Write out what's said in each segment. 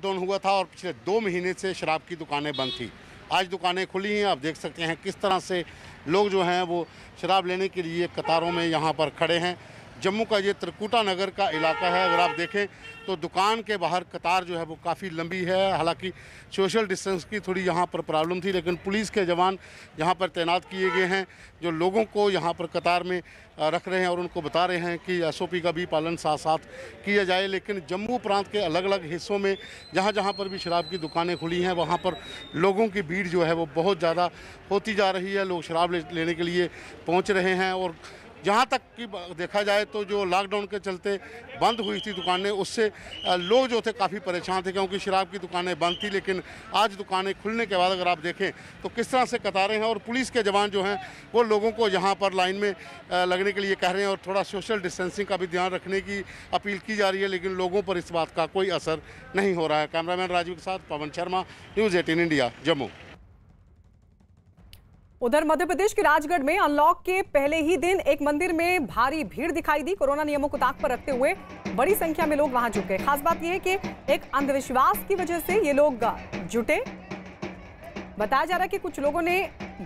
Lockdown हुआ था और पिछले 2 महीने से शराब की दुकानें बंद थी। आज दुकानें खुली हैं। आप देख सकते हैं किस तरह से लोग जो हैं वो शराब लेने के लिए कतारों में यहाँ पर खड़े हैं। जम्मू का ये त्रिकुटा नगर का इलाका है। अगर आप देखें तो दुकान के बाहर कतार जो है वो काफ़ी लंबी है। हालांकि सोशल डिस्टेंस की थोड़ी यहाँ पर प्रॉब्लम थी, लेकिन पुलिस के जवान यहाँ पर तैनात किए गए हैं जो लोगों को यहाँ पर कतार में रख रहे हैं और उनको बता रहे हैं कि SOP का भी पालन साथ साथ किया जाए। लेकिन जम्मू प्रांत के अलग अलग हिस्सों में जहाँ पर भी शराब की दुकानें खुली हैं वहाँ पर लोगों की भीड़ जो है वो बहुत ज़्यादा होती जा रही है। लोग शराब लेने के लिए पहुँच रहे हैं और जहाँ तक कि देखा जाए तो जो लॉकडाउन के चलते बंद हुई थी दुकानें, उससे लोग जो थे काफ़ी परेशान थे क्योंकि शराब की दुकानें बंद थी। लेकिन आज दुकानें खुलने के बाद अगर आप देखें तो किस तरह से कतारें हैं और पुलिस के जवान जो हैं वो लोगों को यहाँ पर लाइन में लगने के लिए कह रहे हैं और थोड़ा सोशल डिस्टेंसिंग का भी ध्यान रखने की अपील की जा रही है। लेकिन लोगों पर इस बात का कोई असर नहीं हो रहा है। कैमरामैन राजीव के साथ पवन शर्मा, न्यूज़ 18 इंडिया, जम्मू। उधर मध्य प्रदेश के राजगढ़ में अनलॉक के पहले ही दिन एक मंदिर में भारी भीड़ दिखाई दी। कोरोना नियमों को ताक पर रखते हुए बड़ी संख्या में लोग वहां जुट गए। खास बात यह है कि एक अंधविश्वास की वजह से ये लोग जुटे। बताया जा रहा है कि कुछ लोगों ने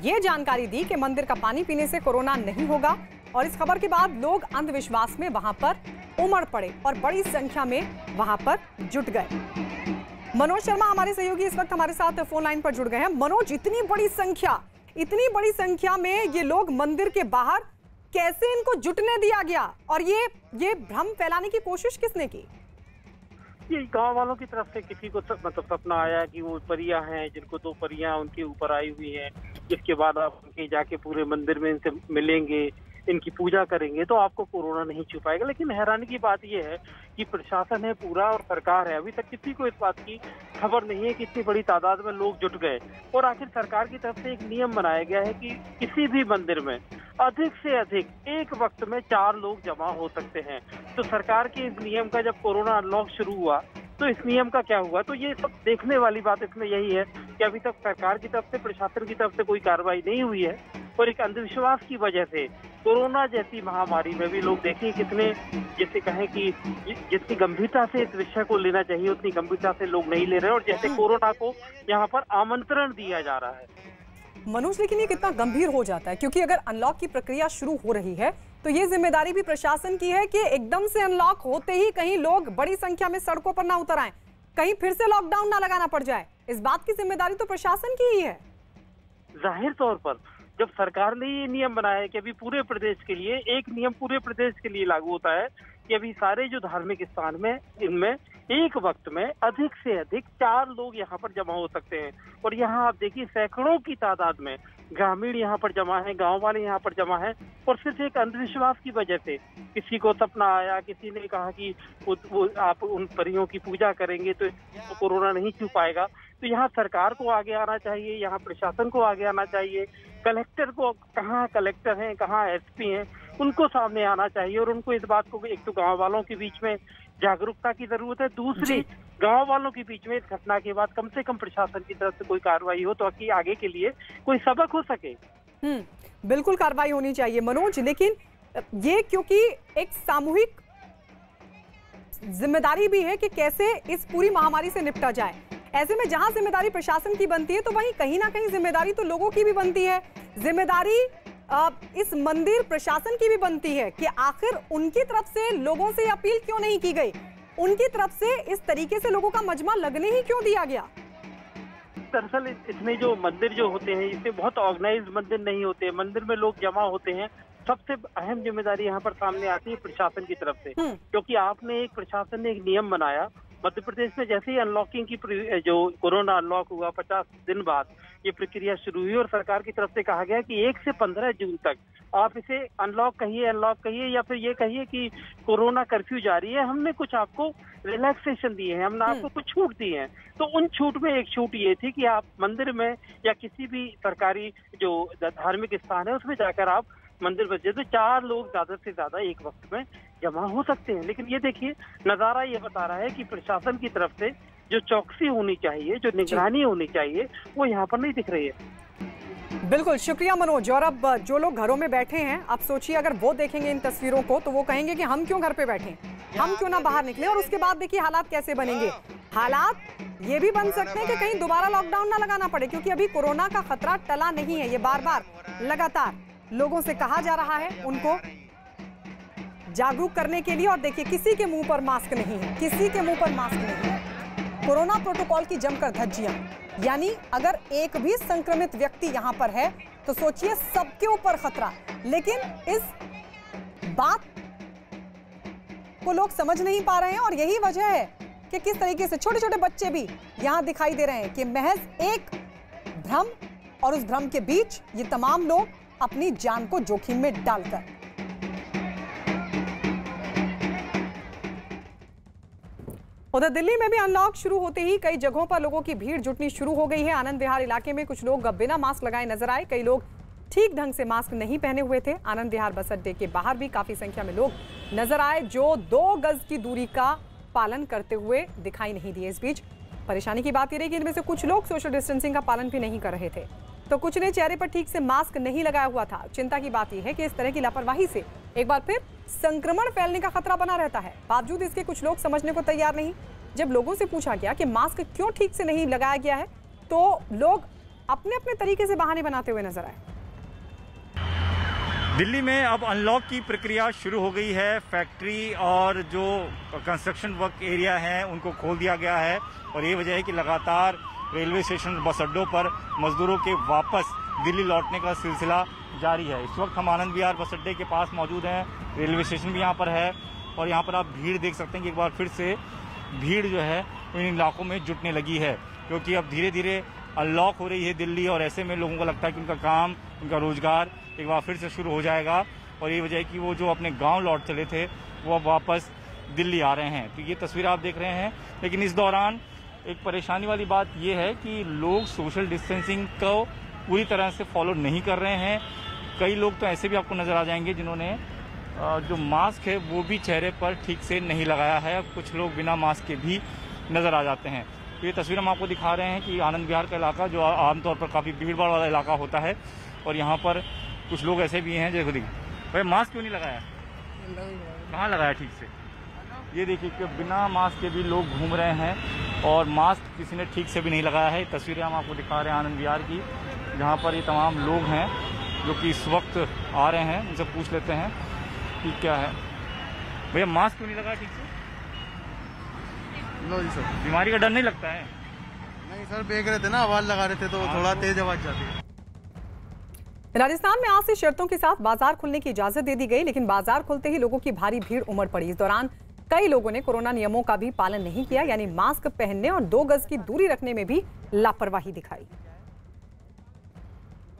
ये जानकारी दी कि मंदिर का पानी पीने से कोरोना नहीं होगा और इस खबर के बाद लोग अंधविश्वास में वहां पर उमड़ पड़े और बड़ी संख्या में वहां पर जुट गए। मनोज शर्मा हमारे सहयोगी इस वक्त हमारे साथ फोन लाइन पर जुड़ गए हैं। मनोज, इतनी बड़ी संख्या में ये लोग मंदिर के बाहर, कैसे इनको जुटने दिया गया और ये भ्रम फैलाने की कोशिश किसने की? ये गांव वालों की तरफ से किसी को मतलब सपना आया कि वो परियां हैं, जिनको 2 परियां उनके ऊपर आई हुई हैं, जिसके बाद आप उनके जाके पूरे मंदिर में इनसे मिलेंगे, इनकी पूजा करेंगे तो आपको कोरोना नहीं छू पाएगा। लेकिन हैरानी की बात यह है कि प्रशासन है पूरा और सरकार है, अभी तक किसी को इस बात की खबर नहीं है कि इतनी बड़ी तादाद में लोग जुट गए। और आखिर सरकार की तरफ से एक नियम बनाया गया है कि किसी भी मंदिर में अधिक से अधिक एक वक्त में 4 लोग जमा हो सकते हैं। तो सरकार के इस नियम का जब कोरोना अनलॉक शुरू हुआ तो इस नियम का क्या हुआ, तो ये सब देखने वाली बात इसमें यही है कि अभी तक सरकार की तरफ से, प्रशासन की तरफ से कोई कार्रवाई नहीं हुई है और एक अंधविश्वास की वजह से कोरोना जैसी महामारी में भी लोग देखिए कितने, जैसे कहें कि जितनी गंभीरता से इस विषय को लेना चाहिए उतनी गंभीरता से लोग नहीं ले रहे और जैसे कोरोना को यहाँ पर आमंत्रण दिया जा रहा है। मनोज, लेकिन ये कितना गंभीर हो जाता है क्योंकि अगर अनलॉक की प्रक्रिया शुरू हो रही है तो ये जिम्मेदारी भी प्रशासन की है कि एकदम से अनलॉक होते ही कहीं लोग बड़ी संख्या में सड़कों पर ना उतर आए, कहीं फिर से लॉकडाउन ना लगाना पड़ जाए। इस बात की जिम्मेदारी तो प्रशासन की ही है। जाहिर तौर पर जब सरकार ने ये नियम बनाया है कि अभी पूरे प्रदेश के लिए एक नियम पूरे प्रदेश के लिए लागू होता है कि अभी सारे जो धार्मिक स्थान में इनमें एक वक्त में अधिक से अधिक 4 लोग यहाँ पर जमा हो सकते हैं। और यहाँ आप देखिए सैकड़ों की तादाद में ग्रामीण यहाँ पर जमा है, गांव वाले यहाँ पर जमा है और सिर्फ एक अंधविश्वास की वजह से किसी को सपना आया, किसी ने कहा कि वो आप उन परियों की पूजा करेंगे तो कोरोना नहीं छू पाएगा। तो यहाँ सरकार को आगे आना चाहिए, यहाँ प्रशासन को आगे आना चाहिए, कलेक्टर को, कहाँ कलेक्टर हैं, कहाँ SP हैं, उनको सामने आना चाहिए और उनको इस बात को, एक तो गांव वालों के बीच में जागरूकता की जरूरत है, दूसरी गांव वालों के बीच में इस घटना के बाद कम से कम प्रशासन की तरफ से कोई कार्रवाई हो ताकि आगे के लिए कोई सबक हो सके। बिल्कुल कार्रवाई होनी चाहिए मनोज, लेकिन ये क्योंकि एक सामूहिक जिम्मेदारी भी है कि कैसे इस पूरी महामारी से निपटा जाए। ऐसे में जहां जिम्मेदारी प्रशासन की बनती है तो वहीं कहीं ना कहीं जिम्मेदारी तो लोगों की भी बनती है। जिम्मेदारी इस मंदिर प्रशासन की भी बनती है कि आखिर उनकी तरफ से लोगों से अपील क्यों नहीं की गई, उनकी तरफ से इस तरीके से लोगों का मजमा लगने ही क्यों दिया गया। दरअसल इसमें जो मंदिर जो होते हैं इसमें बहुत ऑर्गेनाइज्ड मंदिर नहीं होते, मंदिर में लोग जमा होते हैं। सबसे अहम जिम्मेदारी यहाँ पर सामने आती है प्रशासन की तरफ से, क्योंकि प्रशासन ने एक नियम बनाया मध्य प्रदेश में। जैसे ही अनलॉकिंग की जो कोरोना अनलॉक हुआ 50 दिन बाद ये प्रक्रिया शुरू हुई और सरकार की तरफ से कहा गया कि 1 से 15 जून तक आप इसे अनलॉक कहिए या फिर ये कहिए कि कोरोना कर्फ्यू जारी है, हमने कुछ आपको रिलैक्सेशन दिए हैं, हमने आपको कुछ छूट दी है। तो उन छूट में एक छूट ये थी कि आप मंदिर में या किसी भी सरकारी जो धार्मिक स्थान है उसमें जाकर आप मंदिर में जैसे 4 लोग ज्यादा से ज्यादा एक वक्त में जमा हो सकते हैं। लेकिन ये देखिए नजारा ये बता रहा है कि प्रशासन की तरफ से जो चौकसी होनी चाहिए, जो निगरानी होनी चाहिए, वो यहाँ पर नहीं दिख रही है। बिल्कुल, शुक्रिया मनोज। और अब जो लोग घरों में बैठे हैं, आप सोचिए अगर वो देखेंगे इन तस्वीरों को तो वो कहेंगे कि हम क्यों घर पे बैठे, हम क्यों ना बाहर निकले। और उसके बाद देखिए हालात कैसे बनेंगे। हालात ये भी बन सकते हैं कि कहीं दोबारा लॉकडाउन ना लगाना पड़े, क्योंकि अभी कोरोना का खतरा टला नहीं है। ये बार बार लगातार लोगों से कहा जा रहा है उनको जागरूक करने के लिए। और देखिए, किसी के मुंह पर मास्क नहीं है, किसी के मुंह पर मास्क नहीं है। कोरोना प्रोटोकॉल की जमकर धज्जियां, यानी अगर एक भी संक्रमित व्यक्ति यहां पर है तो सोचिए सबके ऊपर खतरा। लेकिन इस बात को लोग समझ नहीं पा रहे हैं और यही वजह है कि किस तरीके से छोटे छोटे बच्चे भी यहां दिखाई दे रहे हैं कि महज एक भ्रम और उस भ्रम के बीच ये तमाम लोग अपनी जान को जोखिम में डालकर। उधर दिल्ली में भी अनलॉक शुरू होते ही कई जगहों पर लोगों की भीड़ जुटनी शुरू हो गई है। आनंद विहार इलाके में कुछ लोग बिना मास्क लगाए नजर आए। कई लोग ठीक ढंग से मास्क नहीं पहने हुए थे। आनंद विहार बस अड्डे के बाहर भी काफी संख्या में लोग नजर आए जो 2 गज की दूरी का पालन करते हुए दिखाई नहीं दिए। इस बीच परेशानी की बात यह रही कि इनमें से कुछ लोग सोशल डिस्टेंसिंग का पालन भी नहीं कर रहे थे, तो कुछ ने चेहरे पर ठीक से मास्क नहीं लगाया हुआ था। चिंता की बात यह है कि इस तरह की लापरवाही से एक बार फिर संक्रमण फैलने का खतरा बना रहता है। बावजूद इसके कुछ लोग समझने को तैयार नहीं। जब लोगों से पूछा गया कि मास्क क्यों ठीक से नहीं लगाया गया है, तो लोग अपने अपने तरीके से बहाने बनाते हुए नजर आए। दिल्ली में अब अनलॉक की प्रक्रिया शुरू हो गई है। फैक्ट्री और जो कंस्ट्रक्शन वर्क एरिया है उनको खोल दिया गया है और ये वजह है कि लगातार रेलवे स्टेशन, बस अड्डों पर मजदूरों के वापस दिल्ली लौटने का सिलसिला जारी है। इस वक्त हम आनंद विहार बस अड्डे के पास मौजूद हैं। रेलवे स्टेशन भी यहाँ पर है और यहाँ पर आप भीड़ देख सकते हैं कि एक बार फिर से भीड़ जो है इन इलाकों में जुटने लगी है, क्योंकि अब धीरे धीरे अनलॉक हो रही है दिल्ली और ऐसे में लोगों को लगता है कि उनका काम, उनका रोजगार एक बार फिर से शुरू हो जाएगा। और ये वजह है कि वो जो अपने गांव लौट चले थे वो अब वापस दिल्ली आ रहे हैं। तो ये तस्वीर आप देख रहे हैं। लेकिन इस दौरान एक परेशानी वाली बात ये है कि लोग सोशल डिस्टेंसिंग को पूरी तरह से फॉलो नहीं कर रहे हैं। कई लोग तो ऐसे भी आपको नजर आ जाएंगे जिन्होंने जो मास्क है वो भी चेहरे पर ठीक से नहीं लगाया है। कुछ लोग बिना मास्क के भी नजर आ जाते हैं। तो ये तस्वीर हम आपको दिखा रहे हैं कि आनंद विहार का इलाका जो आमतौर पर काफ़ी भीड़भाड़ वाला इलाका होता है और यहाँ पर कुछ लोग ऐसे भी हैं। देखो देखिए, भाई मास्क क्यों नहीं लगाया? कहाँ लगाया ठीक से? ये देखिए कि बिना मास्क के भी लोग घूम रहे हैं और मास्क किसी ने ठीक से भी नहीं लगाया है। तस्वीरें हम आपको दिखा रहे हैं आनंद विहार की, जहाँ पर ये तमाम लोग हैं जो कि इस वक्त आ रहे हैं। उनसे पूछ लेते हैं कि क्या है। भैया मास्क क्यों नहीं लगाया ठीक से? लो जी सर। बीमारी का डर नहीं लगता है? नहीं सर, देख रहे थे ना, आवाज लगा रहे थे तो थोड़ा तेज आवाज जाती है। राजस्थान में आज से शर्तों के साथ बाजार खुलने की इजाजत दे दी गई, लेकिन बाजार खुलते ही लोगों की भारी भीड़ उमड़ पड़ी। इस दौरान कई लोगों ने कोरोना नियमों का भी पालन नहीं किया, यानी मास्क पहनने और 2 गज की दूरी रखने में भी लापरवाही दिखाई।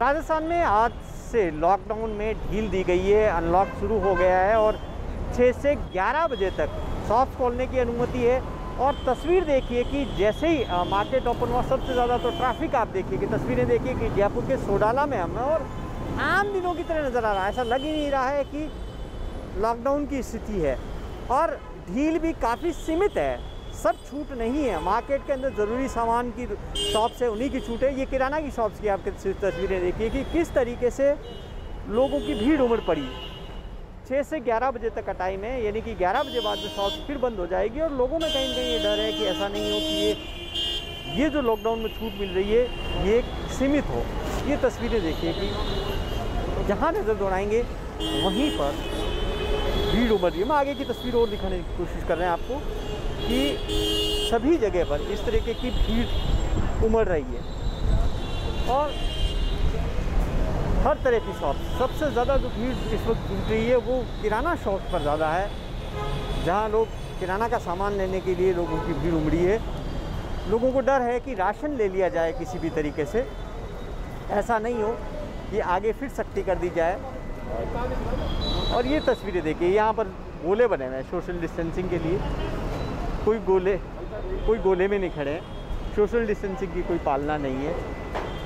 राजस्थान में आज से लॉकडाउन में ढील दी गई है। अनलॉक शुरू हो गया है और 6 से 11 बजे तक शॉप्स खोलने की अनुमति है। और तस्वीर देखिए कि जैसे ही मार्केट ओपन हुआ, सबसे ज़्यादा तो ट्रैफिक आप देखिए कि तस्वीरें देखिए कि जयपुर के सोडाला में हम और आम दिनों की तरह नज़र आ रहा है। ऐसा लग ही नहीं रहा है कि लॉकडाउन की स्थिति है और ढील भी काफ़ी सीमित है। सब छूट नहीं है। मार्केट के अंदर ज़रूरी सामान की शॉप्स है, उन्हीं की छूट है। ये किराना की शॉप्स की आपके तस्वीरें देखिए कि किस तरीके से लोगों की भीड़ उमड़ पड़ी। 6 से 11 बजे तक का टाइम है, यानी कि 11 बजे बाद में शॉप्स फिर बंद हो जाएगी और लोगों में कहीं ना कहीं ये डर है कि ऐसा नहीं हो कि ये जो लॉकडाउन में छूट मिल रही है ये सीमित हो। ये तस्वीरें देखिए कि जहाँ नज़र दौड़ाएंगे वहीं पर भीड़ उमड़ रही है। मैं आगे की तस्वीर और दिखाने की कोशिश कर रहे हैं आपको कि सभी जगह पर इस तरीके की भीड़ उमड़ रही है और हर तरह की शॉप। सबसे ज़्यादा जो भीड़ इस वक्त जुट रही है वो किराना शॉप पर ज़्यादा है, जहां लोग किराना का सामान लेने के लिए लोगों की भीड़ उमड़ी है। लोगों को डर है कि राशन ले लिया जाए किसी भी तरीके से, ऐसा नहीं हो कि आगे फिर सख्ती कर दी जाए। और ये तस्वीरें देखिए, यहाँ पर गोले बने हुए हैं सोशल डिस्टेंसिंग के लिए। कोई गोले में नहीं खड़े हैं। सोशल डिस्टेंसिंग की कोई पालना नहीं है।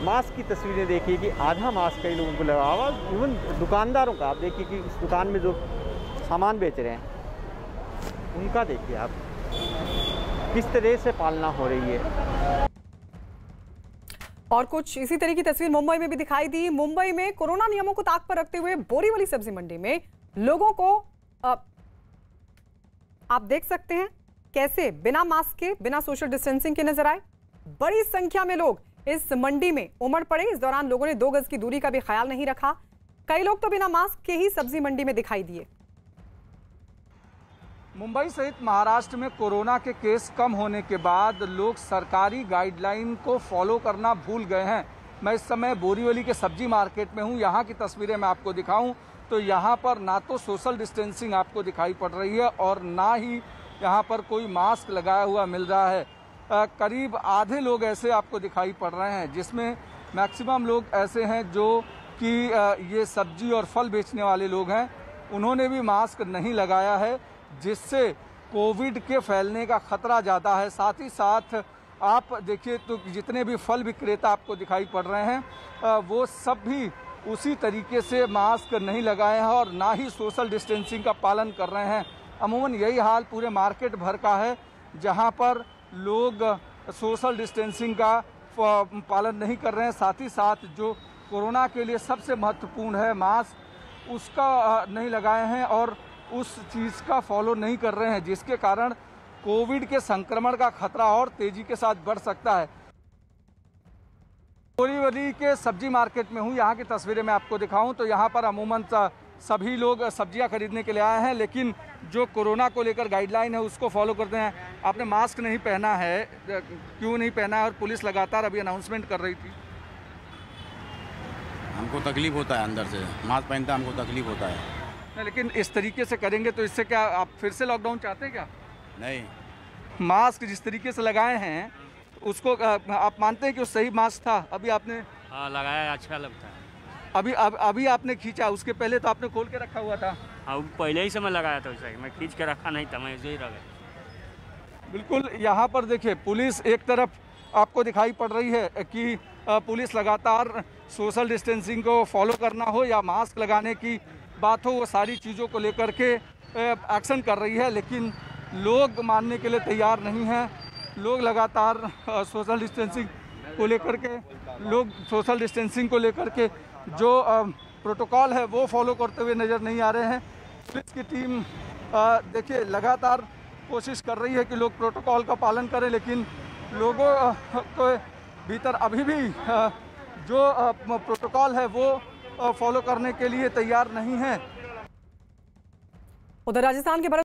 मास्क की तस्वीरें देखिए कि आधा मास्क कई लोगों को लगा हुआ। इवन दुकानदारों का आप देखिए कि इस दुकान में जो सामान बेच रहे हैं उनका देखिए आप किस तरह से पालना हो रही है। और कुछ इसी तरह की तस्वीर मुंबई में भी दिखाई दी। मुंबई में कोरोना नियमों को ताक पर रखते हुए बोरीवली सब्जी मंडी में लोगों को आप देख सकते हैं कैसे बिना मास्क के, बिना सोशल डिस्टेंसिंग के नजर आए। बड़ी संख्या में लोग इस मंडी में उमड़ पड़े। इस दौरान लोगों ने 2 गज की दूरी का भी ख्याल नहीं रखा। कई लोग तो बिना मास्क के ही सब्जी मंडी में दिखाई दिए। मुंबई सहित महाराष्ट्र में कोरोना के केस कम होने के बाद लोग सरकारी गाइडलाइन को फॉलो करना भूल गए हैं। मैं इस समय बोरीवली के सब्जी मार्केट में हूं। यहां की तस्वीरें मैं आपको दिखाऊं तो यहां पर ना तो सोशल डिस्टेंसिंग आपको दिखाई पड़ रही है और ना ही यहां पर कोई मास्क लगाया हुआ मिल रहा है। करीब आधे लोग ऐसे आपको दिखाई पड़ रहे हैं, जिसमें मैक्सिमम लोग ऐसे हैं जो कि ये सब्जी और फल बेचने वाले लोग हैं। उन्होंने भी मास्क नहीं लगाया है, जिससे कोविड के फैलने का खतरा ज़्यादा है। साथ ही साथ आप देखिए तो जितने भी फल विक्रेता आपको दिखाई पड़ रहे हैं वो सब भी उसी तरीके से मास्क नहीं लगाए हैं और ना ही सोशल डिस्टेंसिंग का पालन कर रहे हैं। अमूमन यही हाल पूरे मार्केट भर का है, जहां पर लोग सोशल डिस्टेंसिंग का पालन नहीं कर रहे हैं। साथ ही साथ जो कोरोना के लिए सबसे महत्वपूर्ण है मास्क, उसका नहीं लगाए हैं और उस चीज़ का फॉलो नहीं कर रहे हैं, जिसके कारण कोविड के संक्रमण का खतरा और तेजी के साथ बढ़ सकता है। बोरीवली के सब्जी मार्केट में हूँ। यहाँ की तस्वीरें मैं आपको दिखाऊं तो यहाँ पर अमूमन सभी लोग सब्जियाँ खरीदने के लिए आए हैं, लेकिन जो कोरोना को लेकर गाइडलाइन है उसको फॉलो करते हैं। आपने मास्क नहीं पहना है, क्यों नहीं पहना है? और पुलिस लगातार अभी अनाउंसमेंट कर रही थी। हमको तकलीफ होता है अंदर से, मास्क पहनता हमको तकलीफ होता है। लेकिन इस तरीके से करेंगे तो इससे क्या आप फिर से लॉकडाउन चाहते हैं क्या? नहीं, मास्क जिस तरीके से लगाए हैं उसको आप मानते हैं कि वो सही मास्क था? अभी आपने हाँ लगाया, अच्छा लगता है। अभी आपने खींचा, उसके पहले तो आपने खोल के रखा हुआ था। हाँ पहले ही से मैं लगाया था, वैसे मैं खींच के रखा नहीं था, मैं ऐसे ही रह गया। बिल्कुल, यहाँ पर देखिए पुलिस एक तरफ आपको दिखाई पड़ रही है कि पुलिस लगातार सोशल डिस्टेंसिंग को फॉलो करना हो या मास्क लगाने की बात हो, वो सारी चीज़ों को लेकर के एक्शन कर रही है, लेकिन लोग मानने के लिए तैयार नहीं हैं। लोग लगातार सोशल डिस्टेंसिंग को लेकर के जो प्रोटोकॉल है वो फॉलो करते हुए नज़र नहीं आ रहे हैं। पुलिस की टीम देखिए लगातार कोशिश कर रही है कि लोग प्रोटोकॉल का पालन करें, लेकिन लोगों के भीतर अभी भी जो प्रोटोकॉल है वो फॉलो करने के लिए तैयार नहीं है। उधर राजस्थान के